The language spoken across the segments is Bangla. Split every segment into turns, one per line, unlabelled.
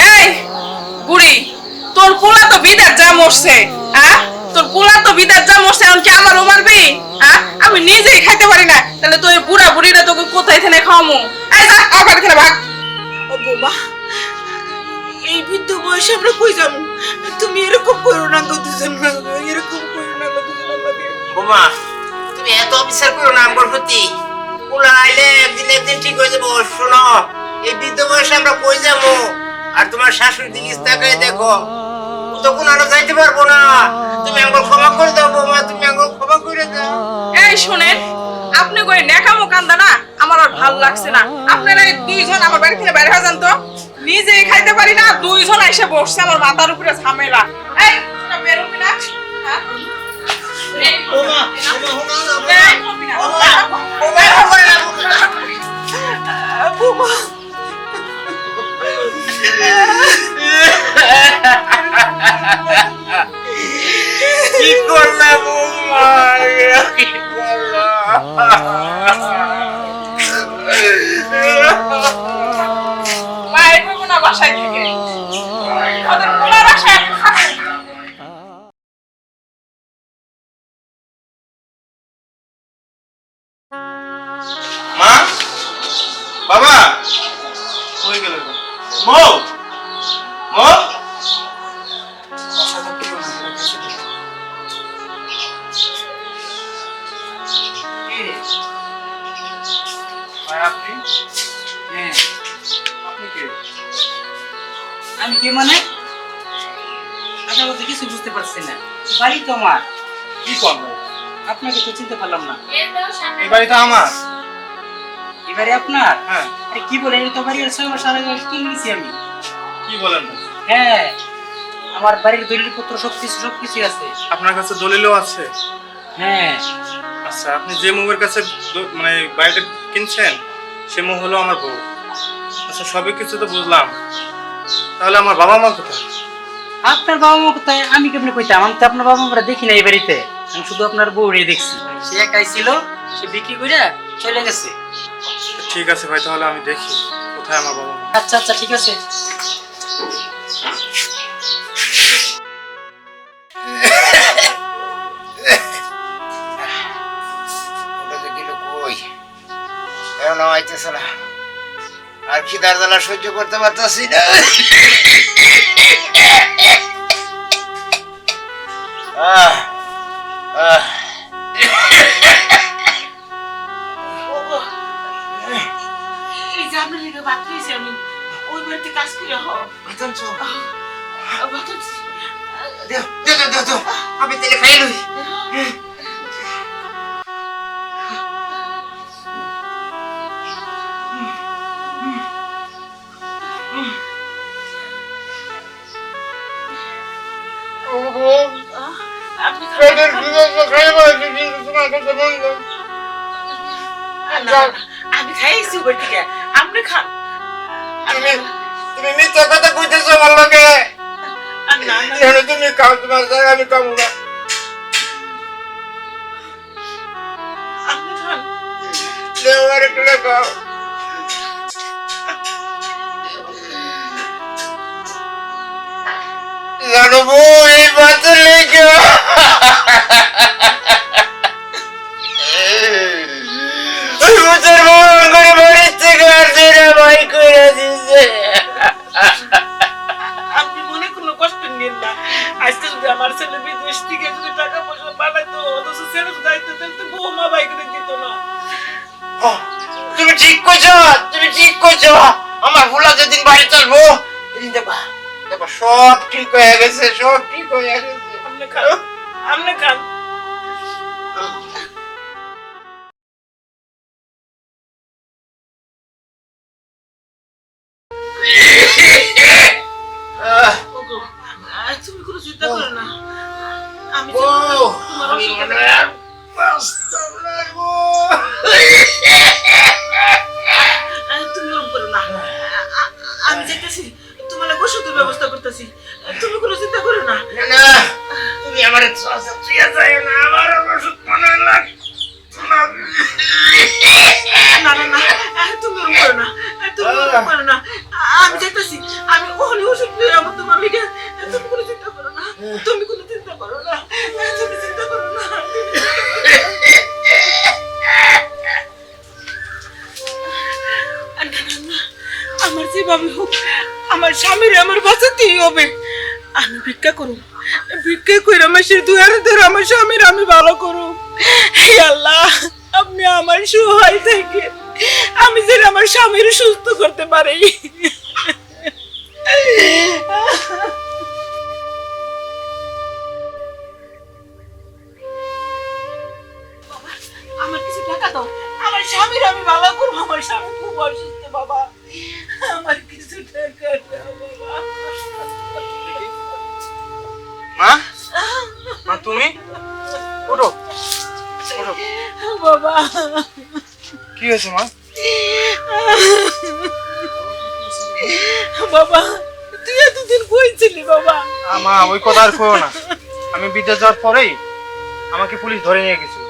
এই বুড়ি, তোর পোলা তো বিদার যা মরছে, তোর পোলা তো বিদার যা মরছে, এমনকি আমারও মারবি? আমি নিজেই খাইতে পারি না, তাহলে তুই বুড়া বুড়িরা তোকে কোথায় থেকে খাওয়ামু? এই যা আমার থেকে ভাগ।
ও বোমা, এই বৃদ্ধ বয়সে আমরা কই যাবো? তুমি এরকম করো না গো, দুজন এরকম করো না গো, দুজন আমাদের।
বোমা, তুমি এত অবিচার করো না আমার প্রতি। পোলা আইলে একদিন একদিন ঠিক হয়ে যাবো। শোনো, এই বৃদ্ধ বয়সে আমরা কই যাবো? আর তোমার শাশুড়ি দিকে তাকাই দেখো, ও তো কোনো আরো যাইতে পারবো না। তুমি আমাকে ক্ষমা করে দাও বোমা, তুমি আমাকে ক্ষমা করে দাও।
এই শুনেন, আপনি কই নেকামো কান্দা না, আমার আর ভালো লাগছে না। আপনারা এই দুইজন আমার বাড়ি থেকে বাইরে হয়ে যান তো। নিজেই খাইতে পারি না, দুইজন এসে বসছে আমার মাথার উপরে ঝামেলা। এই তোরা বের হবি না?
বোমা,
বোমা,
কি করলা বোমা, কি করলা?
বাইরে হবো না বাসায় থেকে, ওদের পোলার আশায় আমি খাবো।
মা, বাবা, কই গেল? মো, মো,
আমি কে মানে? আপনার কথা কিছু বুঝতে পারছি না। বাড়ি তো আমার।
কি করবো?
আপনাকে তো চিনতে পারলাম না।
এই বাড়িটা আমার।
এবারে আপনার?
হ্যাঁ।
আরে কি বলেন, এই তো বাড়ি 6 মাস আগে কিনে নিয়েছি আমি।
কি বলেন?
হ্যাঁ, আমার বাড়ির দলিলপত্র সবকিছু আছে।
আপনার কাছে দলিলও আছে?
হ্যাঁ।
আচ্ছা, আপনি যে মুখের কাছে মানে বাড়িটা কিনছেন, সে মুখ হলো আমার বউ। আচ্ছা, সবই কিছু তো বুঝলাম, তাহলে আমার বাবা মা কোথায়?
আপনার বাবা মা কোথায় আমি কেমনে কইতাম? আমি তো আপনার বাবা মারা দেখি না এই বাড়িতে। আমি শুধু আপনার বউরে দেখছি। সে একাই ছিল, সে বিক্রি করে চলে গেছে।
ঠিক আছে ভাই, তাহলে আমি দেখি কোথায় আমার বাবা মা।
আচ্ছা আচ্ছা, ঠিক আছে।
ওটা তো গেল কই? এখন আইতেছে না। আর খিদার জ্বালা সহ্য করতে পারতাছি না।
এই যে আপনার লিগে ভাত খাইছি আমি, ওই বাড়িতে কাজ করে হও।
আমি তেলে খাই লই।
আমি খাইছি ওই থেকে, আপনি খান।
তুমি মিথ্যা কথা কইতেছো আমার লগে। তুমি খাও, তোমার জায়গা আমি খাবো না।
আপনি খান।
আর একটু খাও। জানো এই বাতের লেগে
আপনি মনে কোনো কষ্ট নিন না। আজকে যদি আমার ছেলে বিদেশ থেকে যদি টাকা পয়সা পাঠাইতো, অথচ ছেলে দায়িত্ব দিতে বৌমা বাইক দিত না।
তুমি ঠিক কইছো, তুমি ঠিক কইছো। আমার ভুলা যেদিন বাড়ি চলবো, এদিন দেখবা দেখবা সব ঠিক হয়ে গেছে, সব ঠিক হয়ে গেছে।
আপনি খান, আপনি খান। তুমি কোনো চিন্তা করো না, আমি তোমার তুমি ওরকম করো না। আমি যেতেছি, তোমার ওষুধের ব্যবস্থা করতেছি, তুমি কোনো চিন্তা করো না।
তুমি আমার আমার ওষুধ মনে
করতেছি আমি ওখানে ওষুধ নিয়ে আমার তোমার লিগে তুমি কোনো চিন্তা করো না তুমি কোনো চিন্তা করো না তুমি চিন্তা করো না আমার যেভাবে হোক আমার স্বামীর আমার বাঁচাতেই হবে আমি ভিক্ষা করুম ভিক্ষা করে মাসের দুয়ারে ধরে আমার স্বামীর আমি ভালো করুম হে আল্লাহ আপনি আমার সহায় থেকে আমি যেন আমার স্বামীর সুস্থ করতে পারি আমার কিছু টাকা দাও আমার স্বামীর আমি ভালো করবো আমার স্বামী খুব অসুস্থ বাবা আমার কিছু টাকা দাও বাবা
মা মা তুমি ওঠো ওঠো
বাবা
কি হয়েছে মা
বাবা তুই এতদিন কই ছিলি বাবা
মা ওই কথা আর কইও না আমি বিদেশ যাওয়ার পরেই আমাকে পুলিশ ধরে নিয়ে গেছিল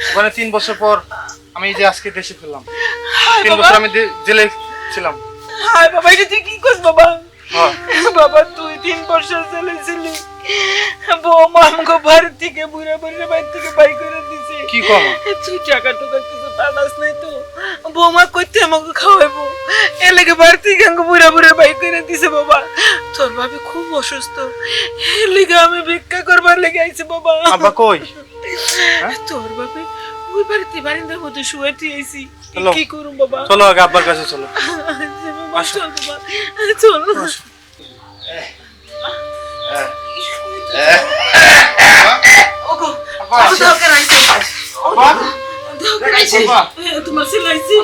ওখানে 3 বছর পর আমি এই যে আজকে দেশে ফিরলাম 3 বছর আমি জেলে ছিলাম
হায় বাবা এটা তুই কি করছ বাবা
হ্যাঁ
বাবা তুই 3 বছর জেলে ছিলি বৌমা আমাকে বাড়ি থেকে বুড়া বুড়া বাড়ি থেকে বাই করে দিছে
কি কম
তুই টাকা টুকা কিছু পালাস নাই তো বৌমা কইতে আমাকে খাওয়াইবো এর লাগে বাড়ি থেকে আমাকে বুড়া বুড়া বাই করে দিছে বাবা তোর ভাবি খুব অসুস্থ এর লাগে আমি ভিক্ষা করবার লেগে আইছি বাবা
আব্বা কই
তোর ভাবি ওই বাড়িতে বারিন্দার মধ্যে শুয়ে আইছি
চলো।
কি করুম বাবা
চলো আগে আব্বার কাছে চলো
চল বাবা চল ওগো দরকার আইছে দরকার আইছে তোমার ছেলে আইছে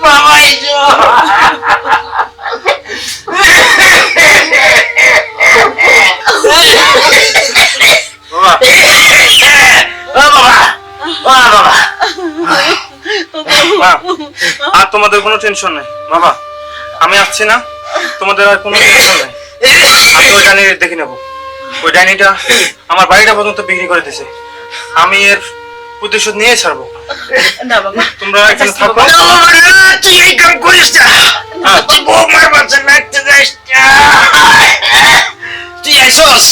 বাবা এসো
মা আর তোমাদের কোনো টেনশন নাই বাবা আমি আসছি না তোমাদের আর কোনো টেনশন নাই আমি ওই ডাইনি দেখে নেবো ওই ডাইনিটা আমার বাড়িটা পর্যন্ত বিক্রি করে দিছে আমি এর প্রতিশোধ নিয়ে ছাড়বো
না বাবা
তোমরা এখানে থাকো
তুই এই কাম করিস না তুই বৌমার বাচ্চা লাগতে যাস তুই আইসস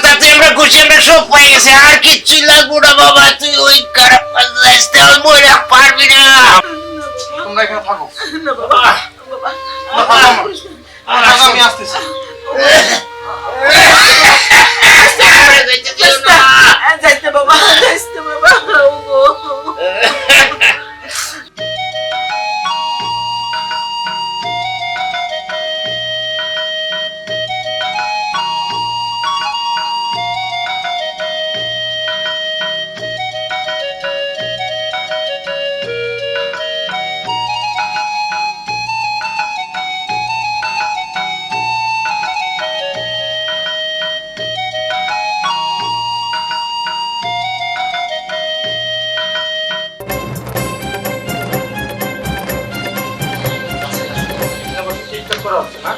তাতে আমরা খুশি আমরা সব পাই গেছে আর কিচ্ছু লাগবো না বাবা তুই ওই খারাপ কাজ আসতে ওই মরে পারবি না
তোমরা এখানে থাকো
না বাবা বাবা
আমি আসতেছি
যাইতে বাবা যাইতে বাবা ওগো
ঠিকঠাক করা হচ্ছে না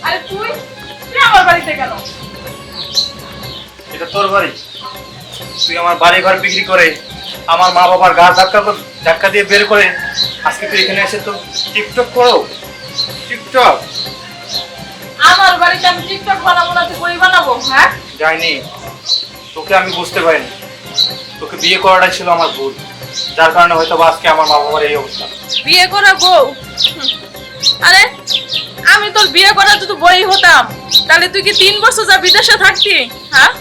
আরে তুই আমার বাড়িতে কেন
এটা তোর বাড়ি তুই আমার বাড়ি ঘর বিক্রি করে আমার মা বাবার গা ধাক্কা দিয়ে বের করে আজকে তুই এখানে এসে তো টিকটক করো টিকটক
আমার বাড়িতে আমি টিকটক বানাবো না তুই বই বানাবো হ্যাঁ
যাইনি তোকে আমি বুঝতে পারিনি তোকে বিয়ে করাটাই ছিল আমার ভুল যার কারণে হয়তো আজকে আমার মা বাবার এই অবস্থা
বিয়ে করা বউ আরে আমি তোর বিয়ে করা যদি বই হতাম তাহলে তুই কি 3 বছর যা বিদেশে থাকতি হ্যাঁ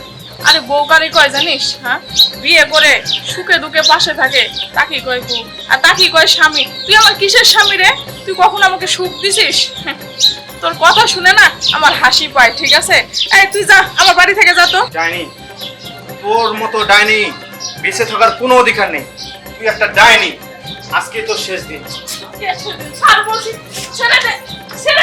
আরে বউ কারে কয় জানিস হ্যাঁ বিয়ে করে সুখে দুঃখে পাশে থাকে তাকে কয় বউ আর তাকে কয় স্বামী তুই আমার কিসের স্বামী রে তুই কখন আমাকে সুখ দিছিস তোর কথা শুনে না আমার হাসি পায় ঠিক আছে এই তুই যা আমার বাড়ি থেকে যা তো
ডাইনি তোর মতো ডাইনি বেঁচে থাকার কোনো অধিকার নেই তুই একটা ডাইনি আজকে তোর শেষ দিন
ছাড় বলছি ছেড়ে দে ছেড়ে